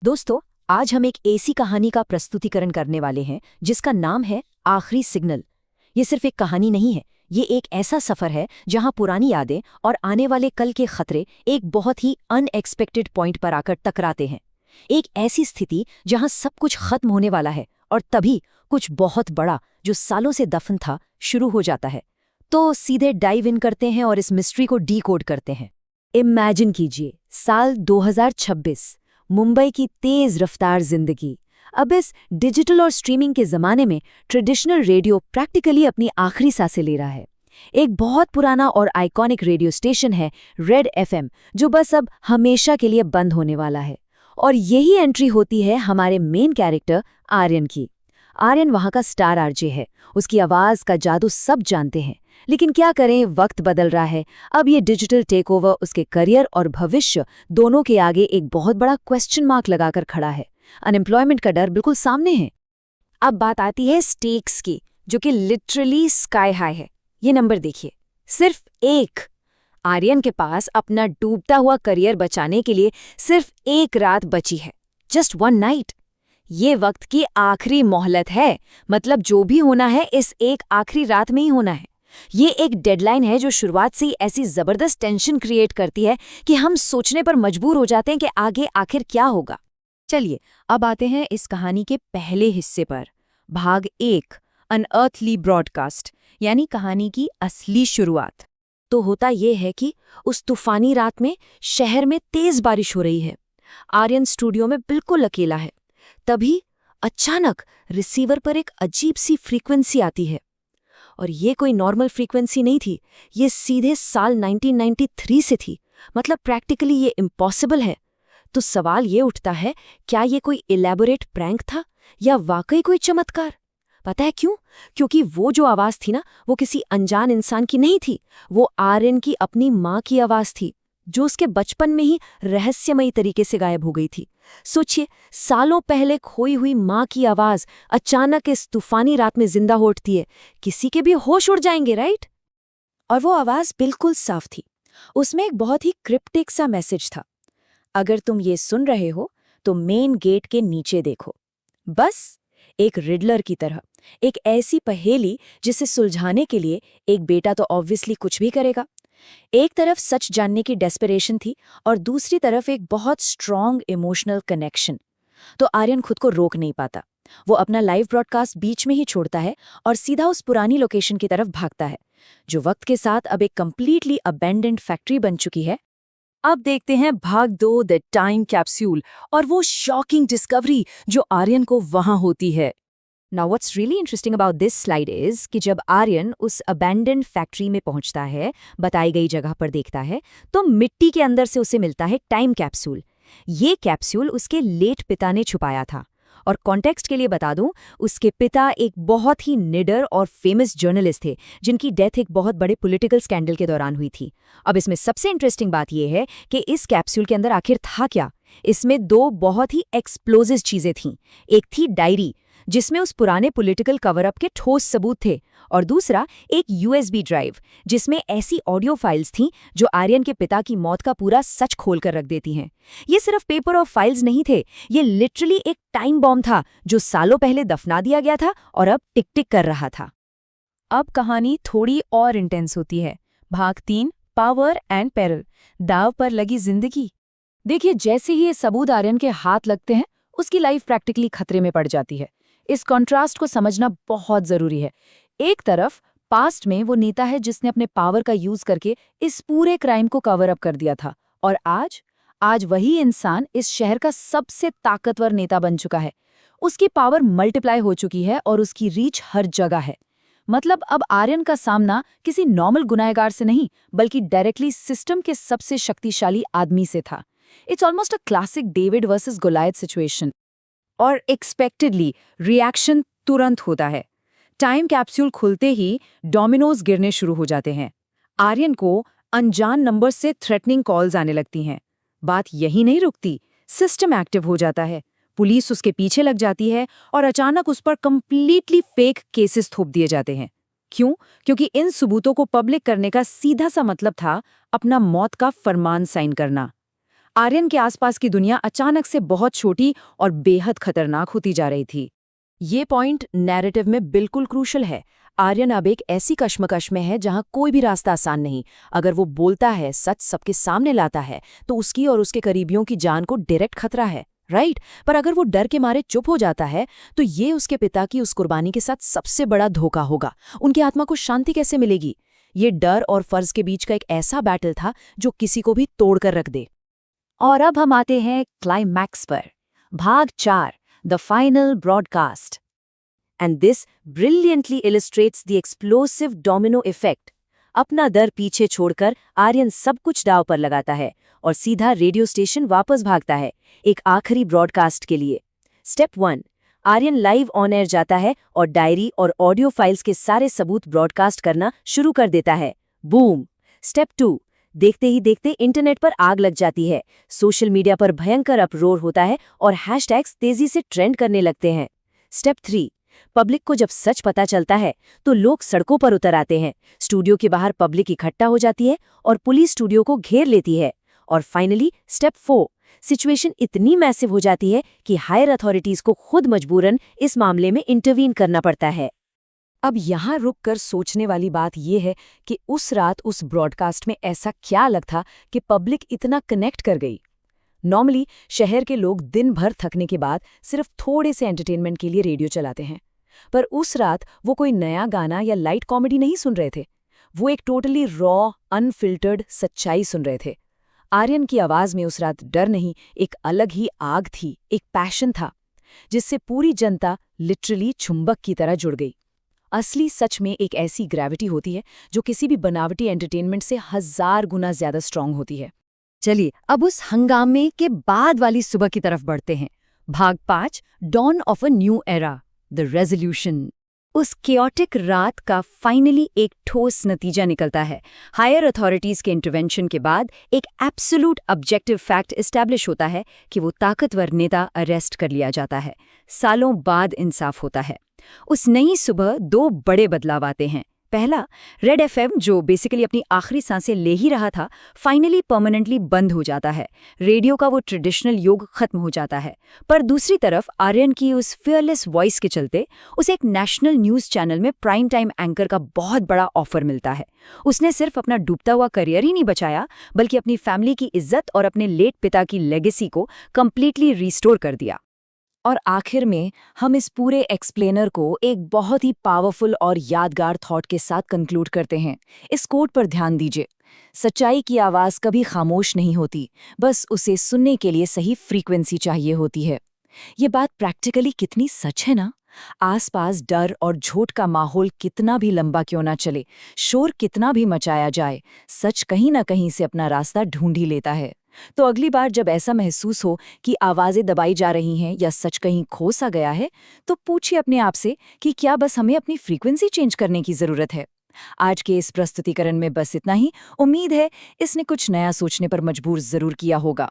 दोस्तों, आज हम एक ऐसी कहानी का प्रस्तुतिकरण करने वाले हैं जिसका नाम है आखिरी सिग्नल। ये सिर्फ एक कहानी नहीं है, ये एक ऐसा सफर है जहां पुरानी यादें और आने वाले कल के खतरे एक बहुत ही अनएक्सपेक्टेड पॉइंट पर आकर टकराते हैं। एक ऐसी स्थिति जहां सब कुछ खत्म होने वाला है और तभी कुछ बहुत बड़ा जो सालों से दफन था शुरू हो जाता है। तो सीधे डाइव इन करते हैं और इस मिस्ट्री को डीकोड करते हैं। इमेजिन कीजिए, साल 2026, मुंबई की तेज रफ्तार जिंदगी। अब इस डिजिटल और स्ट्रीमिंग के जमाने में ट्रेडिशनल रेडियो प्रैक्टिकली अपनी आखिरी सांसें ले रहा है। एक बहुत पुराना और आइकॉनिक रेडियो स्टेशन है रेड एफएम, जो बस अब हमेशा के लिए बंद होने वाला है। और यही एंट्री होती है हमारे मेन कैरेक्टर आर्यन की। आर्यन वहाँ का स्टार आरजे है, उसकी आवाज़ का जादू सब जानते हैं। लेकिन क्या करें, वक्त बदल रहा है। अब ये डिजिटल टेकओवर उसके करियर और भविष्य दोनों के आगे एक बहुत बड़ा क्वेश्चन मार्क लगाकर खड़ा है। अनएम्प्लॉयमेंट का डर बिल्कुल सामने है। अब बात आती है स्टेक्स की, जो कि लिटरली स्काई हाई है। ये नंबर देखिए, सिर्फ एक। आर्यन के पास अपना डूबता हुआ करियर बचाने के लिए सिर्फ एक रात बची है, जस्ट वन नाइट। ये वक्त की आखिरी मोहलत है, मतलब जो भी होना है इस एक आखिरी रात में ही होना है। ये एक डेडलाइन है जो शुरुआत से ही ऐसी जबरदस्त टेंशन क्रिएट करती है कि हम सोचने पर मजबूर हो जाते हैं कि आगे आखिर क्या होगा। चलिए अब आते हैं इस कहानी के पहले हिस्से पर, भाग 1, अनअर्थली ब्रॉडकास्ट, यानी कहानी की असली शुरुआत। तो होता यह है कि उस तूफानी रात में शहर में तेज बारिश हो रही है। आर्यन स्टूडियो में बिल्कुल अकेला है। तभी अचानक रिसीवर पर एक अजीब सी फ्रीक्वेंसी आती है। और ये कोई नॉर्मल फ्रीक्वेंसी नहीं थी, ये सीधे साल 1993 से थी। मतलब प्रैक्टिकली ये इम्पॉसिबल है। तो सवाल ये उठता है, क्या ये कोई इलैबोरेट प्रैंक था या वाकई कोई चमत्कार? पता है क्यों? क्योंकि वो जो आवाज़ थी ना, वो किसी अनजान इंसान की नहीं थी। वो आर्यन की अपनी माँ की आवाज़ थी, जो उसके बचपन में ही रहस्यमयी तरीके से गायब हो गई थी। सोचिए, सालों पहले खोई हुई माँ की आवाज़ अचानक इस तूफानी रात में जिंदा हो उठती है। किसी के भी होश उड़ जाएंगे, राइट? और वो आवाज़ बिल्कुल साफ थी। उसमें एक बहुत ही क्रिप्टिक सा मैसेज था। अगर तुम ये सुन रहे हो तो मेन गेट के नीचे देखो। बस एक रिडलर की तरह, एक ऐसी पहेली जिसे सुलझाने के लिए एक बेटा तो ऑब्वियसली कुछ भी करेगा। एक तरफ सच जानने की डेस्परेशन थी और दूसरी तरफ एक बहुत स्ट्रॉन्ग इमोशनल कनेक्शन। तो आर्यन खुद को रोक नहीं पाता। वो अपना लाइव ब्रॉडकास्ट बीच में ही छोड़ता है और सीधा उस पुरानी लोकेशन की तरफ भागता है, जो वक्त के साथ अब एक कंप्लीटली अबेंडेंड फैक्ट्री बन चुकी है। अब देखते हैं भाग 2, द टाइम कैप्सूल, और वो शॉकिंग डिस्कवरी जो आर्यन को वहां होती है। Now what's really interesting about this slide is कि जब आर्यन उस अबैंडन्ड फैक्ट्री में पहुंचता है, बताई गई जगह पर देखता है, तो मिट्टी के अंदर से उसे मिलता है टाइम कैप्सूल। ये कैप्सूल उसके लेट पिता ने छुपाया था। और कॉन्टेक्स्ट के लिए बता दूं, उसके पिता एक बहुत ही निडर और फेमस जर्नलिस्ट थे, जिनकी डेथ एक बहुत बड़े पॉलिटिकल स्कैंडल के दौरान हुई थी। अब इसमें सबसे इंटरेस्टिंग बात यह है कि इस कैप्सूल के अंदर आखिर था क्या। इसमें 2 बहुत ही एक्सप्लोजिव चीजें थीं। एक थी डायरी, जिसमें उस पुराने पॉलिटिकल कवर अप के ठोस सबूत थे, और दूसरा एक यूएसबी ड्राइव, जिसमें ऐसी ऑडियो फाइल्स थीं जो आर्यन के पिता की मौत का पूरा सच खोल कर रख देती हैं। ये सिर्फ पेपर और फाइल्स नहीं थे, ये लिटरली एक टाइम बॉम्ब था जो सालों पहले दफना दिया गया था और अब टिक टिक कर रहा था। अब कहानी थोड़ी और इंटेंस होती है। भाग 3, पावर एंड पेरल, दाव पर लगी जिंदगी। देखिए, जैसे ही ये सबूत आर्यन के हाथ लगते हैं, उसकी लाइफ प्रैक्टिकली खतरे में पड़ जाती है। इस कॉन्ट्रास्ट को समझना बहुत जरूरी है। एक तरफ पास्ट में वो नेता है जिसने अपने पावर का यूज करके इस पूरे क्राइम को कवर अप कर दिया था, और आज वही इंसान इस शहर का सबसे ताकतवर नेता बन चुका है। उसकी पावर मल्टीप्लाई हो चुकी है और उसकी रीच हर जगह है। मतलब अब आर्यन का सामना किसी नॉर्मल गुनहगार से नहीं, बल्कि डायरेक्टली सिस्टम के सबसे शक्तिशाली आदमी से था। It's almost a classic David versus Goliath situation. और एक्सपेक्टेडली रिएक्शन तुरंत होता है। टाइम कैप्सूल खुलते ही डोमिनोज गिरने शुरू हो जाते हैं। आर्यन को अनजान नंबर से थ्रेटनिंग कॉल्स आने लगती हैं। बात यही नहीं रुकती, सिस्टम एक्टिव हो जाता है। पुलिस उसके पीछे लग जाती है और अचानक उस पर कंप्लीटली फेक केसेस थोप दिए जाते हैं। क्यों? क्योंकि इन सबूतों को पब्लिक करने का सीधा सा मतलब था अपना मौत का फरमान साइन करना। आर्यन के आसपास की दुनिया अचानक से बहुत छोटी और बेहद खतरनाक होती जा रही थी। ये पॉइंट नैरेटिव में बिल्कुल क्रूशल है। आर्यन अब एक ऐसी कश्मकश में है जहां कोई भी रास्ता आसान नहीं। अगर वो बोलता है, सच सबके सामने लाता है, तो उसकी और उसके करीबियों की जान को डायरेक्ट खतरा है, राइट? पर अगर वो डर के मारे चुप हो जाता है, तो ये उसके पिता की उस कुर्बानी के साथ सबसे बड़ा धोखा होगा। उनकी आत्मा को शांति कैसे मिलेगी? ये डर और फर्ज के बीच का एक ऐसा बैटल था जो किसी को भी तोड़कर रख दे। और अब हम आते हैं क्लाइमैक्स पर। भाग 4, the final broadcast. And this brilliantly illustrates the explosive domino effect. अपना डर पीछे छोड़कर आर्यन सब कुछ दांव पर लगाता है और सीधा रेडियो स्टेशन वापस भागता है, एक आखिरी ब्रॉडकास्ट के लिए। Step 1, Aryan live on air जाता है और डायरी और ऑडियो फाइल्स के सारे सबूत ब्रॉडकास्ट करना शुरू कर देता है। बूम। स्टेप 2, देखते ही देखते इंटरनेट पर आग लग जाती है। सोशल मीडिया पर भयंकर अपरोर होता है और हैशटैग्स तेजी से ट्रेंड करने लगते हैं। स्टेप 3, पब्लिक को जब सच पता चलता है तो लोग सड़कों पर उतर आते हैं। स्टूडियो के बाहर पब्लिक इकट्ठा हो जाती है और पुलिस स्टूडियो को घेर लेती है। और फाइनली स्टेप 4, सिचुएशन इतनी मैसिव हो जाती है कि हायर अथॉरिटीज को खुद मजबूरन इस मामले में इंटरवीन करना पड़ता है। अब यहाँ रुककर सोचने वाली बात यह है कि उस रात उस ब्रॉडकास्ट में ऐसा क्या अलग था कि पब्लिक इतना कनेक्ट कर गई। नॉर्मली शहर के लोग दिन भर थकने के बाद सिर्फ थोड़े से एंटरटेनमेंट के लिए रेडियो चलाते हैं, पर उस रात वो कोई नया गाना या लाइट कॉमेडी नहीं सुन रहे थे। वो एक टोटली रॉ, अनफिल्टर्ड सच्चाई सुन रहे थे। आर्यन की आवाज में उस रात डर नहीं, एक अलग ही आग थी, एक पैशन था, जिससे पूरी जनता लिटरली चुंबक की तरह जुड़ गई। असली सच में एक ऐसी ग्रेविटी होती है जो किसी भी बनावटी एंटरटेनमेंट से 1000 गुना ज्यादा स्ट्रांग होती है। चलिए अब उस हंगामे के बाद वाली सुबह की तरफ बढ़ते हैं। भाग 5, dawn of a new era, the resolution. उस केओटिक रात का फाइनली एक ठोस नतीजा निकलता है। हायर अथॉरिटीज के इंटरवेंशन के बाद एक एब्सोल्यूट ऑब्जेक्टिव फैक्ट एस्टैब्लिश होता है कि वो ताकतवर नेता अरेस्ट कर लिया जाता है। सालों बाद इंसाफ होता है। उस नई सुबह 2 बड़े बदलाव आते हैं। पहला, रेड एफएम जो बेसिकली अपनी आखिरी सांसें ले ही रहा था, फाइनली परमानेंटली बंद हो जाता है। रेडियो का वो ट्रेडिशनल युग खत्म हो जाता है। पर दूसरी तरफ आर्यन की उस फियरलेस वॉइस के चलते उसे एक नेशनल न्यूज़ चैनल में प्राइम टाइम एंकर का बहुत बड़ा ऑफर मिलता है। उसने सिर्फ अपना डूबता हुआ करियर ही नहीं बचाया, बल्कि अपनी फैमिली की इज्जत और अपने लेट पिता की लेगेसी को कंप्लीटली रिस्टोर कर दिया। और आखिर में हम इस पूरे एक्सप्लेनर को एक बहुत ही पावरफुल और यादगार थॉट के साथ कंक्लूड करते हैं। इस कोट पर ध्यान दीजिए, सच्चाई की आवाज़ कभी खामोश नहीं होती, बस उसे सुनने के लिए सही फ्रीक्वेंसी चाहिए होती है। ये बात प्रैक्टिकली कितनी सच है ना? आसपास डर और झूठ का माहौल कितना भी लंबा क्यों ना चले, शोर कितना भी मचाया जाए, सच कहीं ना कहीं से अपना रास्ता ढूंढ ही लेता है। तो अगली बार जब ऐसा महसूस हो कि आवाजें दबाई जा रही हैं या सच कहीं खो सा गया है, तो पूछिए अपने आप से कि क्या बस हमें अपनी फ्रीक्वेंसी चेंज करने की जरूरत है। आज के इस प्रस्तुतिकरण में बस इतना ही। उम्मीद है इसने कुछ नया सोचने पर मजबूर जरूर किया होगा।